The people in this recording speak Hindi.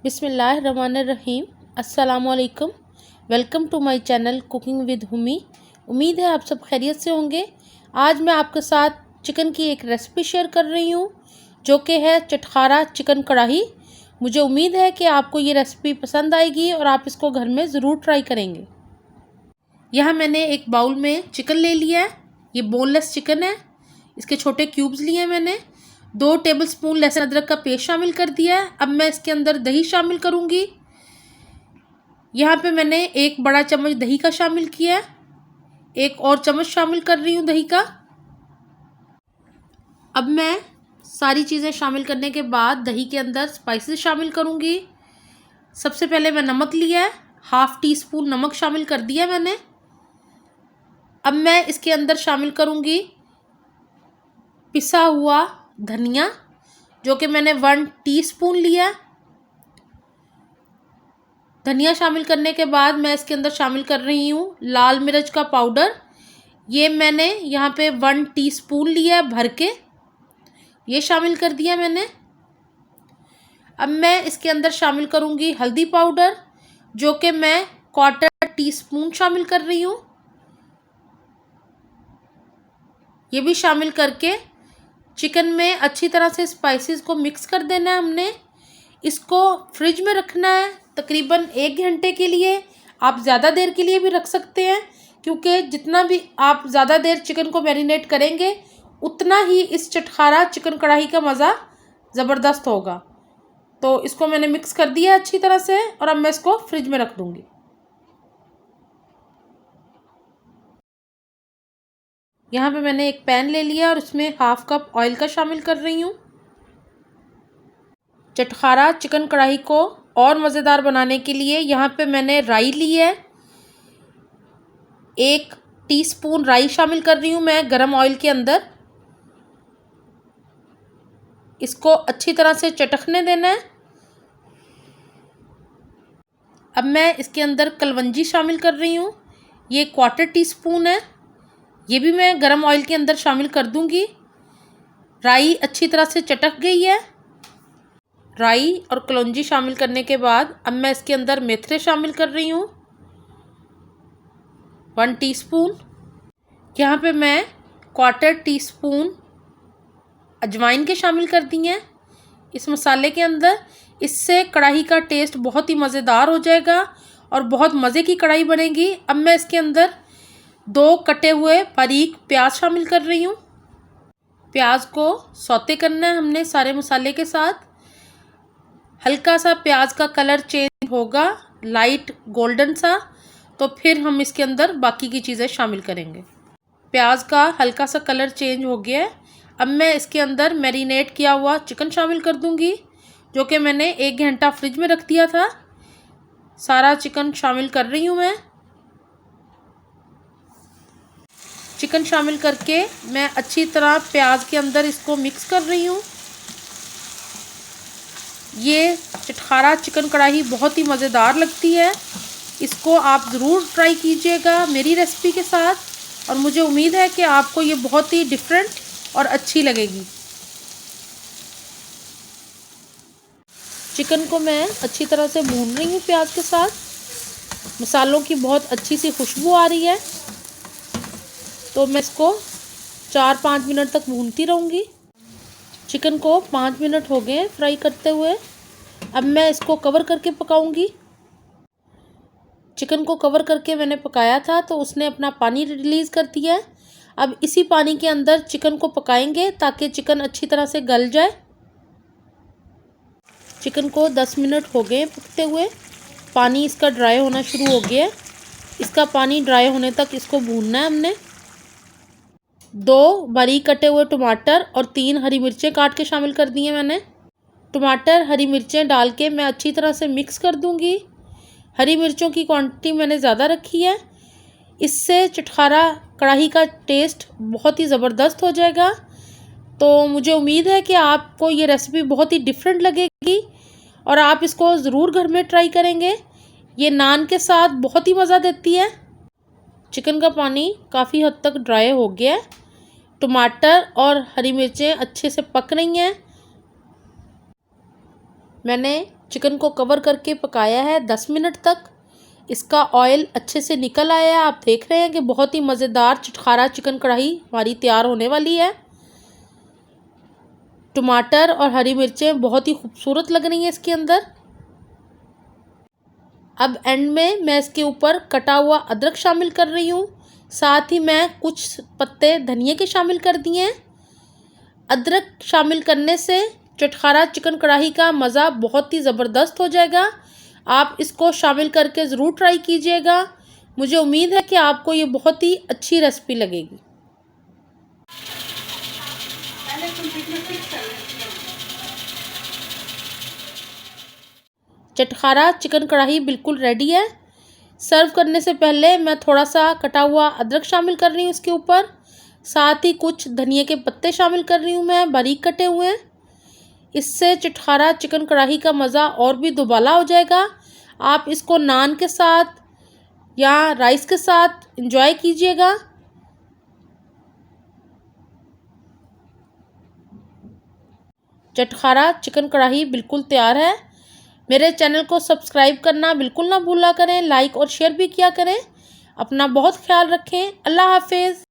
बिस्मिल्लाहिर्रहमानिर्रहीम। अस्सलामुअलैकुम। Welcome to my channel cooking with Humi. उम्मीद है आप सब खैरियत से होंगे। आज मैं आपके साथ चिकन की एक रेसिपी शेयर कर रही हूँ जो कि है चटखारा चिकन कढ़ाई। मुझे उम्मीद है कि आपको ये रेसिपी पसंद आएगी और आप इसको घर में ज़रूर ट्राई करेंगे। यहाँ मैंने एक बाउल में चिकन ले लिया है। ये बोनलेस चिकन है। इसके छोटे क्यूब्स लिए हैं मैंने। 2 टेबलस्पून लहसुन अदरक का पेस्ट शामिल कर दिया है। अब मैं इसके अंदर दही शामिल करूँगी। यहाँ पे मैंने 1 बड़ा चम्मच दही का शामिल किया है। 1 और चम्मच शामिल कर रही हूँ दही का। अब मैं सारी चीज़ें शामिल करने के बाद दही के अंदर स्पाइसेस शामिल करूँगी। सबसे पहले मैं नमक लिया है, 1/2 टीस्पून नमक शामिल कर दिया मैंने। अब मैं इसके अंदर शामिल करूँगी पिसा हुआ धनिया जो कि मैंने 1 टीस्पून लिया। धनिया शामिल करने के बाद मैं इसके अंदर शामिल कर रही हूँ लाल मिर्च का पाउडर। ये मैंने यहाँ पे 1 टीस्पून लिया भर के, ये शामिल कर दिया मैंने। अब मैं इसके अंदर शामिल करूँगी हल्दी पाउडर जो कि मैं 1/4 टीस्पून शामिल कर रही हूँ। ये भी शामिल करके चिकन में अच्छी तरह से स्पाइसेस को मिक्स कर देना है हमने। इसको फ्रिज में रखना है तकरीबन 1 घंटे के लिए। आप ज़्यादा देर के लिए भी रख सकते हैं क्योंकि जितना भी आप ज़्यादा देर चिकन को मैरिनेट करेंगे उतना ही इस चटखारा चिकन कढ़ाई का मज़ा ज़बरदस्त होगा। तो इसको मैंने मिक्स कर दिया अच्छी तरह से और अब मैं इसको फ्रिज में रख दूँगी। यहाँ पे मैंने एक पैन ले लिया और उसमें 1/2 कप ऑयल का शामिल कर रही हूँ। चटखारा चिकन कढ़ाई को और मज़ेदार बनाने के लिए यहाँ पे मैंने राई ली है। 1 टीस्पून राई शामिल कर रही हूँ मैं गरम ऑयल के अंदर। इसको अच्छी तरह से चटकने देना है। अब मैं इसके अंदर कलवंजी शामिल कर रही हूँ। ये 1/4 टीस्पून है। ये भी मैं गरम ऑयल के अंदर शामिल कर दूँगी। राई अच्छी तरह से चटक गई है। राई और कलौंजी शामिल करने के बाद अब मैं इसके अंदर मेथरे शामिल कर रही हूँ 1 टीस्पून। यहाँ पे मैं 1/4 टीस्पून अजवाइन के शामिल कर दी हैं इस मसाले के अंदर। इससे कढ़ाई का टेस्ट बहुत ही मज़ेदार हो जाएगा और बहुत मज़े की कढ़ाई बनेगी। अब मैं इसके अंदर 2 कटे हुए बारीक प्याज शामिल कर रही हूँ। प्याज को सौते करना है हमने सारे मसाले के साथ। हल्का सा प्याज का कलर चेंज होगा लाइट गोल्डन सा, तो फिर हम इसके अंदर बाकी की चीज़ें शामिल करेंगे। प्याज का हल्का सा कलर चेंज हो गया है। अब मैं इसके अंदर मैरिनेट किया हुआ चिकन शामिल कर दूंगी जो कि मैंने 1 घंटा फ्रिज में रख दिया था। सारा चिकन शामिल कर रही हूँ मैं। चिकन शामिल करके मैं अच्छी तरह प्याज के अंदर इसको मिक्स कर रही हूँ। ये चटखारा चिकन कढ़ाई बहुत ही मज़ेदार लगती है। इसको आप ज़रूर ट्राई कीजिएगा मेरी रेसिपी के साथ और मुझे उम्मीद है कि आपको ये बहुत ही डिफरेंट और अच्छी लगेगी। चिकन को मैं अच्छी तरह से भून रही हूँ प्याज के साथ। मसालों की बहुत अच्छी सी खुशबू आ रही है, तो मैं इसको 4-5 मिनट तक भूनती रहूँगी। चिकन को 5 मिनट हो गए फ्राई करते हुए। अब मैं इसको कवर करके पकाऊंगी। चिकन को कवर करके मैंने पकाया था तो उसने अपना पानी रिलीज़ कर दिया है। अब इसी पानी के अंदर चिकन को पकाएंगे ताकि चिकन अच्छी तरह से गल जाए। चिकन को 10 मिनट हो गए पकते हुए। पानी इसका ड्राई होना शुरू हो गया है। इसका पानी ड्राई होने तक इसको भूनना है हमने। 2 बारीक कटे हुए टमाटर और 3 हरी मिर्चें काट के शामिल कर दी हैं मैंने। टमाटर हरी मिर्चें डाल के मैं अच्छी तरह से मिक्स कर दूंगी। हरी मिर्चों की क्वांटिटी मैंने ज़्यादा रखी है। इससे चटखारा कढ़ाई का टेस्ट बहुत ही ज़बरदस्त हो जाएगा। तो मुझे उम्मीद है कि आपको ये रेसिपी बहुत ही डिफरेंट लगेगी और आप इसको ज़रूर घर में ट्राई करेंगे। ये नान के साथ बहुत ही मज़ा देती है। चिकन का पानी काफ़ी हद तक ड्राई हो गया है। टमाटर और हरी मिर्चें अच्छे से पक रही हैं। मैंने चिकन को कवर करके पकाया है 10 मिनट तक। इसका ऑयल अच्छे से निकल आया है। आप देख रहे हैं कि बहुत ही मज़ेदार चटखारा चिकन कढ़ाई हमारी तैयार होने वाली है। टमाटर और हरी मिर्चें बहुत ही खूबसूरत लग रही हैं इसके अंदर। अब एंड में मैं इसके ऊपर कटा हुआ अदरक शामिल कर रही हूँ। साथ ही मैं कुछ पत्ते धनिए के शामिल कर दिए हैं। अदरक शामिल करने से चटखारा चिकन कढ़ाई का मज़ा बहुत ही ज़बरदस्त हो जाएगा। आप इसको शामिल करके ज़रूर ट्राई कीजिएगा। मुझे उम्मीद है कि आपको ये बहुत ही अच्छी रेसिपी लगेगी। चटखारा चिकन कढ़ाई बिल्कुल रेडी है। सर्व करने से पहले मैं थोड़ा सा कटा हुआ अदरक शामिल कर रही हूँ इसके ऊपर। साथ ही कुछ धनिए के पत्ते शामिल कर रही हूँ मैं बारीक कटे हुए। इससे चटखारा चिकन कढ़ाई का मज़ा और भी दुबाला हो जाएगा। आप इसको नान के साथ या राइस के साथ एंजॉय कीजिएगा। चटखारा चिकन कढ़ाई बिल्कुल तैयार है। मेरे चैनल को सब्सक्राइब करना बिल्कुल ना भूला करें, लाइक और शेयर भी किया करें। अपना बहुत ख्याल रखें। अल्लाह हाफिज़।